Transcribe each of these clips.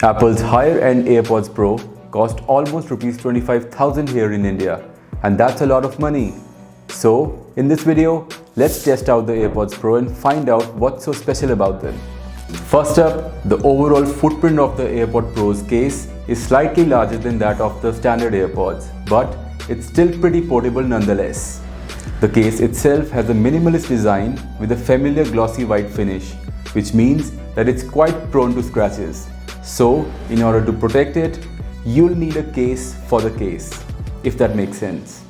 Apple's higher-end AirPods Pro cost almost Rs 25,000 here in India, and that's a lot of money. So, in this video, let's test out the AirPods Pro and find out what's so special about them. First up, the overall footprint of the AirPods Pro's case is slightly larger than that of the standard AirPods, but it's still pretty portable nonetheless. The case itself has a minimalist design with a familiar glossy white finish, which means that it's quite prone to scratches. So, in order to protect it, you'll need a case for the case, if that makes sense.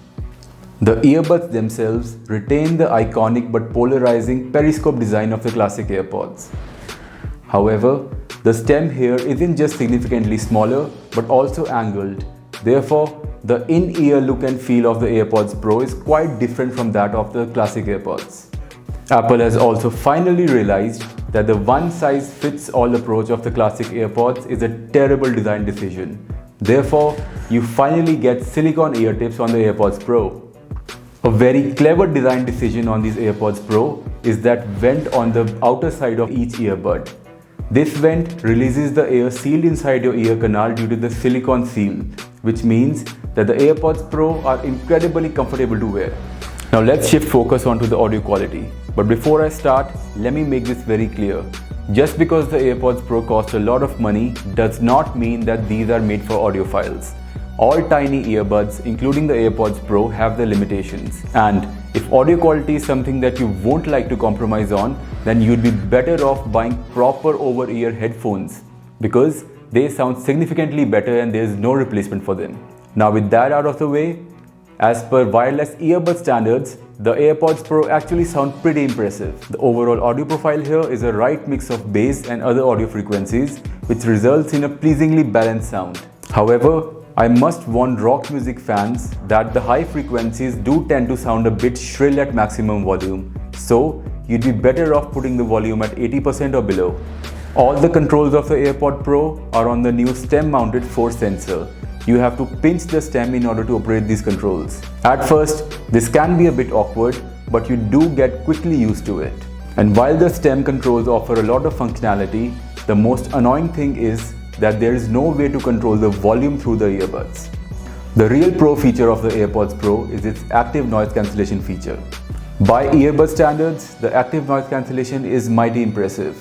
The earbuds themselves retain the iconic but polarizing periscope design of the classic AirPods. However, the stem here isn't just significantly smaller but also angled. Therefore, the in-ear look and feel of the AirPods Pro is quite different from that of the classic AirPods. Apple has also finally realized that the one-size-fits-all approach of the classic AirPods is a terrible design decision. Therefore, you finally get silicone ear tips on the AirPods Pro. A very clever design decision on these AirPods Pro is that vent on the outer side of each earbud. This vent releases the air sealed inside your ear canal due to the silicone seal, which means that the AirPods Pro are incredibly comfortable to wear. Now let's shift focus onto the audio quality. But before I start, let me make this very clear. Just because the AirPods Pro cost a lot of money does not mean that these are made for audiophiles. All tiny earbuds, including the AirPods Pro, have their limitations. And if audio quality is something that you won't like to compromise on, then you'd be better off buying proper over-ear headphones, because they sound significantly better and there's no replacement for them. Now with that out of the way, as per wireless earbud standards, the AirPods Pro actually sound pretty impressive. The overall audio profile here is a right mix of bass and other audio frequencies, which results in a pleasingly balanced sound. However, I must warn rock music fans that the high frequencies do tend to sound a bit shrill at maximum volume, so you'd be better off putting the volume at 80% or below. All the controls of the AirPods Pro are on the new stem-mounted force sensor. You have to pinch the stem in order to operate these controls. At first, this can be a bit awkward, but you do get quickly used to it. And while the stem controls offer a lot of functionality, the most annoying thing is that there is no way to control the volume through the earbuds. The real pro feature of the AirPods Pro is its active noise cancellation feature. By earbud standards, the active noise cancellation is mighty impressive.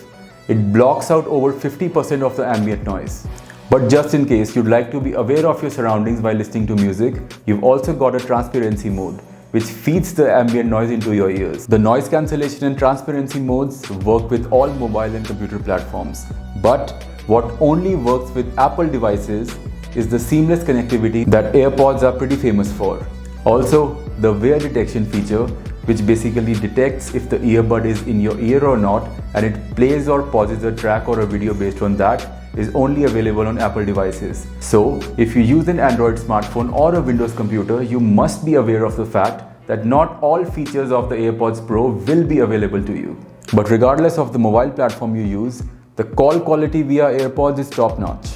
It blocks out over 50% of the ambient noise. But just in case you'd like to be aware of your surroundings while listening to music, you've also got a transparency mode, which feeds the ambient noise into your ears. The noise cancellation and transparency modes work with all mobile and computer platforms. But what only works with Apple devices is the seamless connectivity that AirPods are pretty famous for. Also, the wear detection feature, which basically detects if the earbud is in your ear or not, and it plays or pauses a track or a video based on that, is only available on Apple devices. So, if you use an Android smartphone or a Windows computer, you must be aware of the fact that not all features of the AirPods Pro will be available to you. But regardless of the mobile platform you use, the call quality via AirPods is top-notch.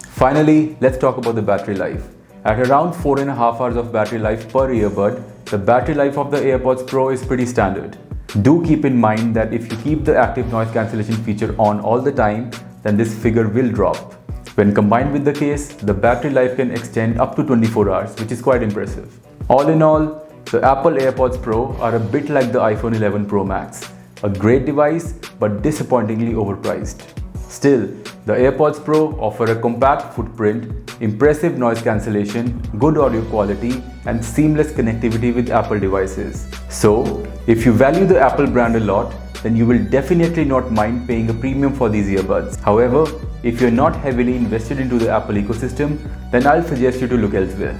Finally, let's talk about the battery life. At around 4.5 hours of battery life per earbud, the battery life of the AirPods Pro is pretty standard. Do keep in mind that if you keep the active noise cancellation feature on all the time, then this figure will drop. When combined with the case, the battery life can extend up to 24 hours, which is quite impressive. All in all, the Apple AirPods Pro are a bit like the iPhone 11 Pro Max. A great device, but disappointingly overpriced. Still, the AirPods Pro offer a compact footprint, impressive noise cancellation, good audio quality, and seamless connectivity with Apple devices. So, if you value the Apple brand a lot, then you will definitely not mind paying a premium for these earbuds. However, if you're not heavily invested into the Apple ecosystem, then I'll suggest you to look elsewhere.